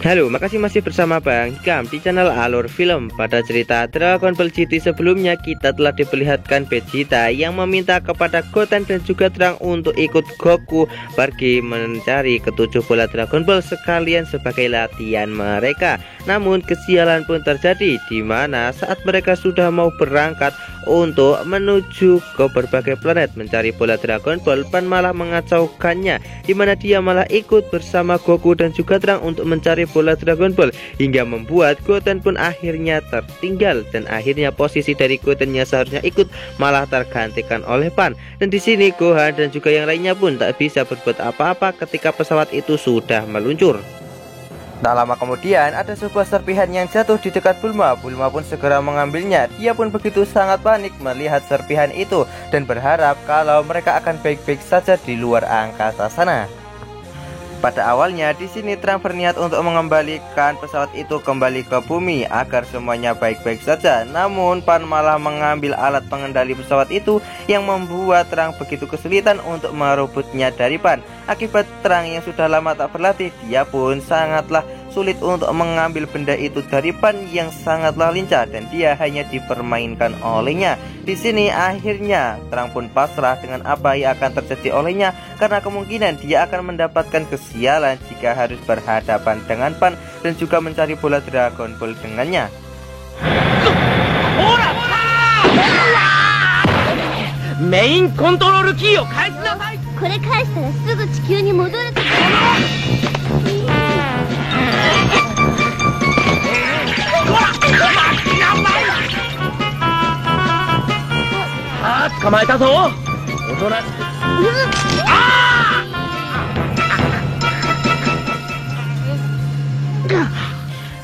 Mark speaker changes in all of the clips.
Speaker 1: Halo, makasih masih bersama Bang Hikam di channel Alur Film. Pada cerita Dragon Ball GT sebelumnya, kita telah diperlihatkan Vegeta yang meminta kepada Goten dan juga Trunks untuk ikut Goku pergi mencari ketujuh bola Dragon Ball sekalian sebagai latihan mereka. Namun kesialan pun terjadi, di mana saat mereka sudah mau berangkat untuk menuju ke berbagai planet mencari bola Dragon Ball, Pan malah mengacaukannya, di mana dia malah ikut bersama Goku dan juga Trunks untuk mencari bola Dragon Ball, hingga membuat Goten pun akhirnya tertinggal, dan akhirnya posisi dari Goten yang seharusnya ikut malah tergantikan oleh Pan. Dan di sini Gohan dan juga yang lainnya pun tak bisa berbuat apa-apa ketika pesawat itu sudah meluncur. Tak lama kemudian ada sebuah serpihan yang jatuh di dekat Bulma. Bulma pun segera mengambilnya. Dia pun begitu sangat panik melihat serpihan itu dan berharap kalau mereka akan baik-baik saja di luar angkasa sana. Pada awalnya di sini Trunks berniat untuk mengembalikan pesawat itu kembali ke bumi agar semuanya baik-baik saja. Namun Pan malah mengambil alat pengendali pesawat itu yang membuat Trunks begitu kesulitan untuk merebutnya dari Pan. Akibat Trunks yang sudah lama tak berlatih, dia pun sangatlah sulit untuk mengambil benda itu dari Pan yang sangatlah lincah, dan dia hanya dipermainkan olehnya. Di sini akhirnya Trunks pun pasrah dengan apa yang akan terjadi olehnya, karena kemungkinan dia akan mendapatkan kesialan jika harus berhadapan dengan Pan dan juga mencari bola Dragon Ball dengannya.
Speaker 2: Main control keyを返しなさい。
Speaker 3: これ返したらすぐ地球に戻るから。
Speaker 2: ああ、捕まえたぞ。おとなしく。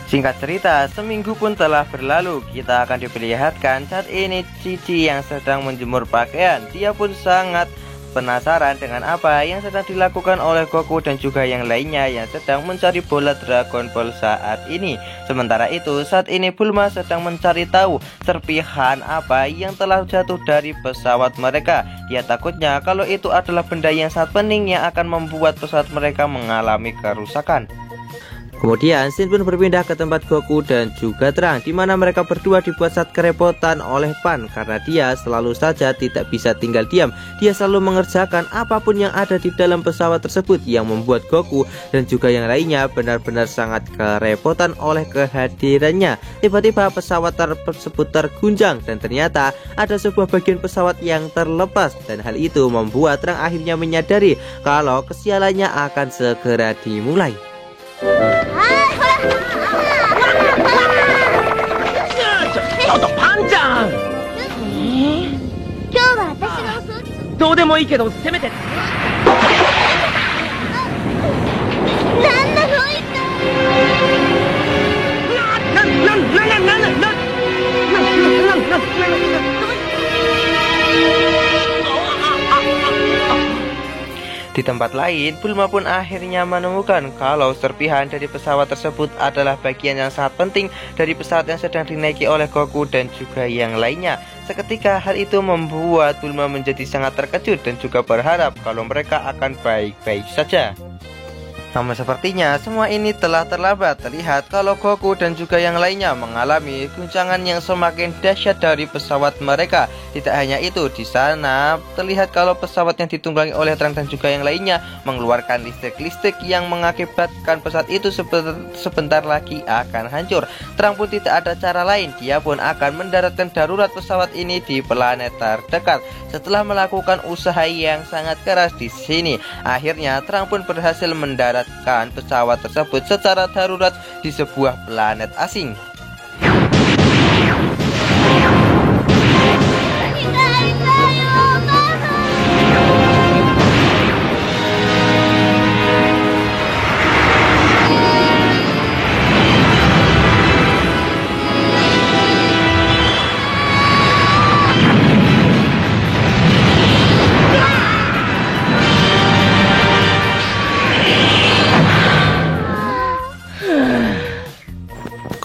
Speaker 1: Singkat cerita, seminggu pun telah berlalu. Kita akan diperlihatkan saat ini Cici yang sedang menjemur pakaian. Dia pun sangat penasaran dengan apa yang sedang dilakukan oleh Goku dan juga yang lainnya yang sedang mencari bola Dragon Ball saat ini. Sementara itu, saat ini Bulma sedang mencari tahu serpihan apa yang telah jatuh dari pesawat mereka. Dia takutnya kalau itu adalah benda yang sangat penting yang akan membuat pesawat mereka mengalami kerusakan. Kemudian Shin pun berpindah ke tempat Goku dan juga Trunks, di mana mereka berdua dibuat saat kerepotan oleh Pan karena dia selalu saja tidak bisa tinggal diam. Dia selalu mengerjakan apapun yang ada di dalam pesawat tersebut yang membuat Goku dan juga yang lainnya benar-benar sangat kerepotan oleh kehadirannya. Tiba-tiba pesawat tersebut terguncang dan ternyata ada sebuah bagian pesawat yang terlepas, dan hal itu membuat Trunks akhirnya menyadari kalau kesialannya akan segera dimulai. Di tempat lain, Bulma pun akhirnya menemukan kalau serpihan dari pesawat tersebut adalah bagian yang sangat penting dari pesawat yang sedang dinaiki oleh Goku dan juga yang lainnya. Seketika hal itu membuat Bulma menjadi sangat terkejut dan juga berharap kalau mereka akan baik-baik saja. Namun sepertinya semua ini telah terlambat. Terlihat kalau Goku dan juga yang lainnya mengalami guncangan yang semakin dahsyat dari pesawat mereka. Tidak hanya itu, di sana terlihat kalau pesawat yang ditunggangi oleh Trunks dan juga yang lainnya mengeluarkan listrik-listrik yang mengakibatkan pesawat itu sebentar lagi akan hancur. Trunks pun tidak ada cara lain, dia pun akan mendaratkan darurat pesawat ini di planet terdekat. Setelah melakukan usaha yang sangat keras di sini, akhirnya Trunks pun berhasil mendaratkan pesawat tersebut secara darurat di sebuah planet asing.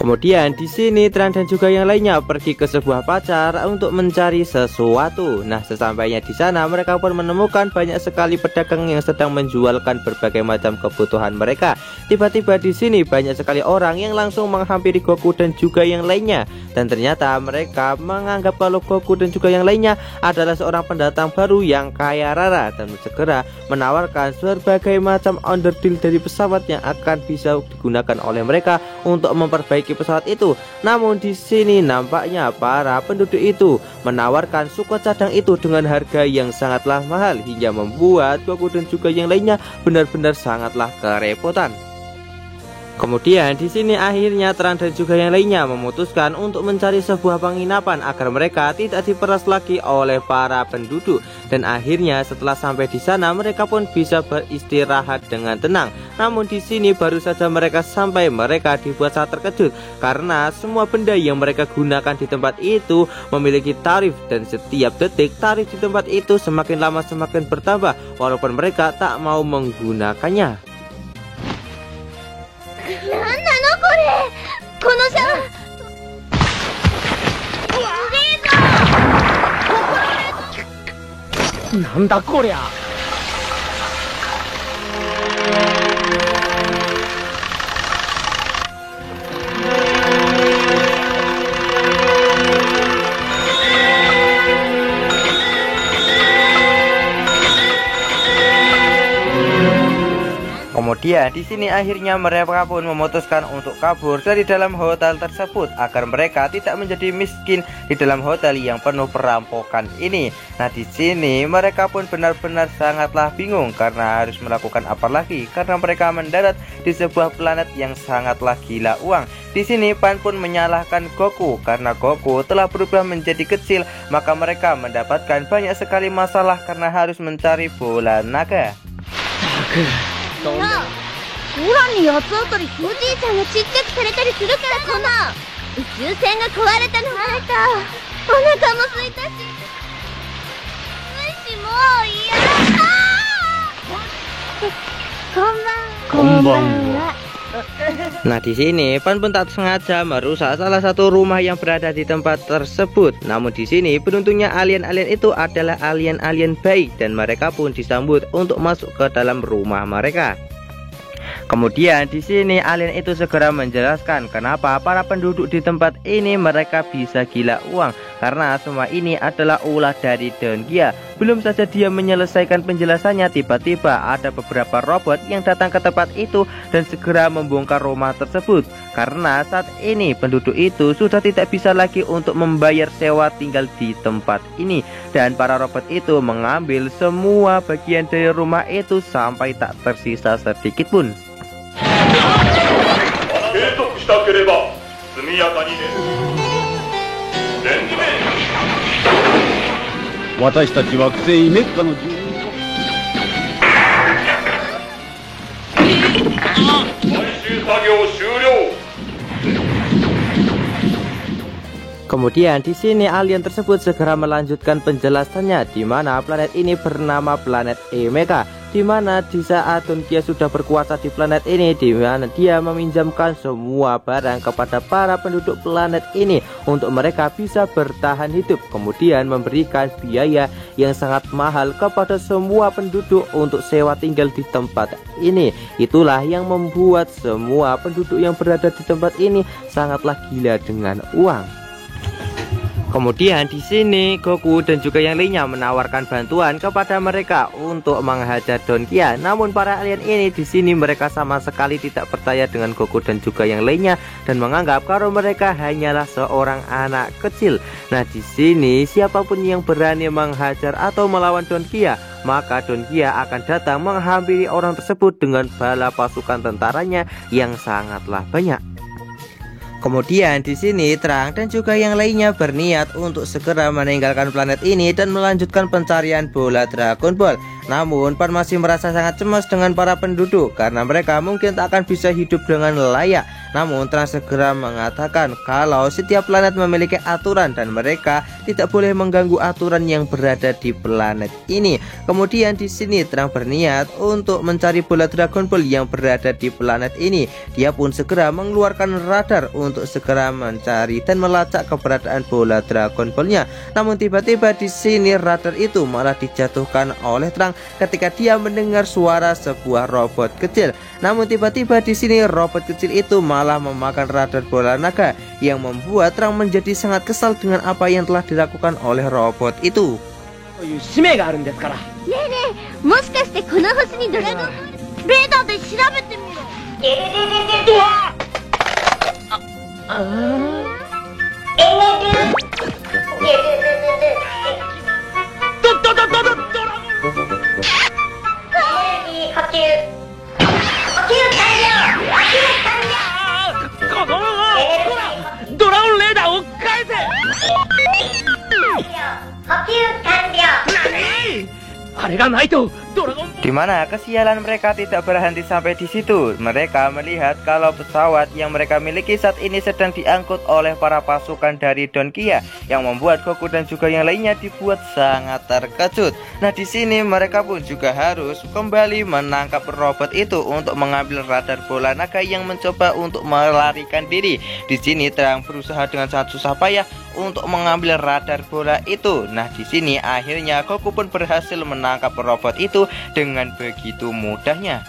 Speaker 1: Kemudian di sini Trang dan juga yang lainnya pergi ke sebuah pasar untuk mencari sesuatu. Nah, sesampainya di sana mereka pun menemukan banyak sekali pedagang yang sedang menjualkan berbagai macam kebutuhan mereka. Tiba-tiba di sini banyak sekali orang yang langsung menghampiri Goku dan juga yang lainnya. Dan ternyata mereka menganggap kalau Goku dan juga yang lainnya adalah seorang pendatang baru yang kaya rara dan segera menawarkan berbagai macam onderdil dari pesawat yang akan bisa digunakan oleh mereka untuk memperbaiki pesawat itu. Namun di sini nampaknya para penduduk itu menawarkan suku cadang itu dengan harga yang sangatlah mahal hingga membuat Goku dan juga yang lainnya benar-benar sangatlah kerepotan. Kemudian di sini akhirnya Trang dan juga yang lainnya memutuskan untuk mencari sebuah penginapan agar mereka tidak diperas lagi oleh para penduduk. Dan akhirnya setelah sampai di sana mereka pun bisa beristirahat dengan tenang. Namun di sini baru saja mereka sampai mereka dibuat sangat terkejut karena semua benda yang mereka gunakan di tempat itu memiliki tarif dan setiap detik tarif di tempat itu semakin lama semakin bertambah walaupun mereka tak mau menggunakannya.
Speaker 3: なんなのこれ、このシャワーすげえぞ。
Speaker 2: なんだこりゃ。
Speaker 1: Kemudian di sini akhirnya mereka pun memutuskan untuk kabur dari dalam hotel tersebut agar mereka tidak menjadi miskin di dalam hotel yang penuh perampokan ini. Nah, di sini mereka pun benar-benar sangatlah bingung karena harus melakukan apa lagi karena mereka mendarat di sebuah planet yang sangatlah gila uang. Di sini Pan pun menyalahkan Goku karena Goku telah berubah menjadi kecil, maka mereka mendapatkan banyak sekali masalah karena harus mencari bola naga.
Speaker 3: いや、空に八つ当たりおじいちゃんがちっちゃくされたりするからこんな宇宙船が壊れたの。壊れた。お腹も空いたし、虫もう嫌だ。こんばんは。
Speaker 1: Nah, di sini Pan pun tak sengaja merusak salah satu rumah yang berada di tempat tersebut. Namun di sini beruntungnya alien-alien itu adalah alien-alien baik dan mereka pun disambut untuk masuk ke dalam rumah mereka. Kemudian di sini alien itu segera menjelaskan kenapa para penduduk di tempat ini mereka bisa gila uang karena semua ini adalah ulah dari Don Gia. Belum saja dia menyelesaikan penjelasannya, tiba-tiba ada beberapa robot yang datang ke tempat itu dan segera membongkar rumah tersebut karena saat ini penduduk itu sudah tidak bisa lagi untuk membayar sewa tinggal di tempat ini dan para robot itu mengambil semua bagian dari rumah itu sampai tak tersisa sedikit pun.
Speaker 4: 継続したければ速やかにね。全面。
Speaker 2: 私たち惑星メッカの住人。
Speaker 4: 回収作業終了。
Speaker 1: Kemudian di sini alien tersebut segera melanjutkan penjelasannya di mana planet ini bernama planet Emeka, di mana di saat Don Gia sudah berkuasa di planet ini, di mana dia meminjamkan semua barang kepada para penduduk planet ini untuk mereka bisa bertahan hidup, kemudian memberikan biaya yang sangat mahal kepada semua penduduk untuk sewa tinggal di tempat ini. Itulah yang membuat semua penduduk yang berada di tempat ini sangatlah gila dengan uang. Kemudian di sini Goku dan juga yang lainnya menawarkan bantuan kepada mereka untuk menghajar Don Gia. Namun para alien ini di sini mereka sama sekali tidak percaya dengan Goku dan juga yang lainnya dan menganggap kalau mereka hanyalah seorang anak kecil. Nah, di sini siapapun yang berani menghajar atau melawan Don Gia, maka Don Gia akan datang menghampiri orang tersebut dengan bala pasukan tentaranya yang sangatlah banyak. Kemudian di sini Trang dan juga yang lainnya berniat untuk segera meninggalkan planet ini dan melanjutkan pencarian bola Dragon Ball Namun Pan masih merasa sangat cemas dengan para penduduk karena mereka mungkin tak akan bisa hidup dengan layak. Namun Trunks segera mengatakan kalau setiap planet memiliki aturan dan mereka tidak boleh mengganggu aturan yang berada di planet ini. Kemudian di sini Trunks berniat untuk mencari bola Dragon Ball yang berada di planet ini. Dia pun segera mengeluarkan radar untuk segera mencari dan melacak keberadaan bola Dragon Ball-nya. Namun tiba-tiba di sini radar itu malah dijatuhkan oleh Trunks ketika dia mendengar suara sebuah robot kecil. Namun tiba-tiba di sini robot kecil itu malah memakan radar bola naga yang membuat Trunks menjadi sangat kesal dengan apa yang telah dilakukan oleh robot itu.
Speaker 2: という使命があるんですから。
Speaker 3: ねえねえ、もしかしてこの星にドラゴンレーダーで調べてみろ。
Speaker 2: うわドラゴンレーダーを返せ。あれがないとドラゴン
Speaker 1: Di mana kesialan mereka tidak berhenti sampai di situ. Mereka melihat kalau pesawat yang mereka miliki saat ini sedang diangkut oleh para pasukan dari Donkia, yang membuat Goku dan juga yang lainnya dibuat sangat terkejut. Nah, di sini mereka pun juga harus kembali menangkap robot itu untuk mengambil radar bola naga yang mencoba untuk melarikan diri. Di sini Trunks berusaha dengan sangat susah payah untuk mengambil radar bola itu. Nah, di sini akhirnya Goku pun berhasil menangkap robot itu dengan begitu mudahnya.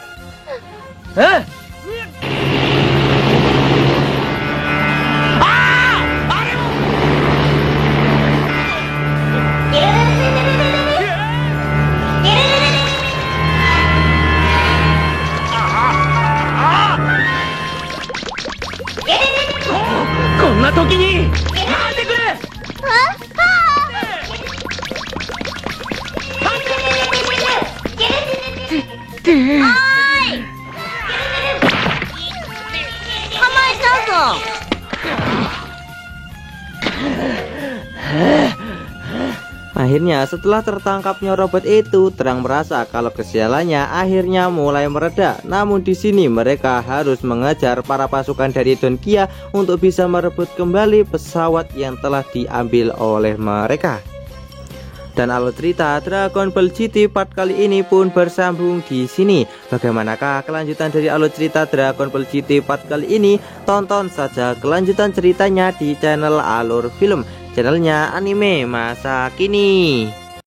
Speaker 1: Akhirnya setelah tertangkapnya robot itu, Trunks merasa kalau kesialannya akhirnya mulai mereda. Namun di sini mereka harus mengejar para pasukan dari Donkia untuk bisa merebut kembali pesawat yang telah diambil oleh mereka. Dan alur cerita Dragon Ball GT part kali ini pun bersambung di sini. Bagaimanakah kelanjutan dari alur cerita Dragon Ball GT part kali ini? Tonton saja kelanjutan ceritanya di channel Alur Film, channelnya anime masa kini.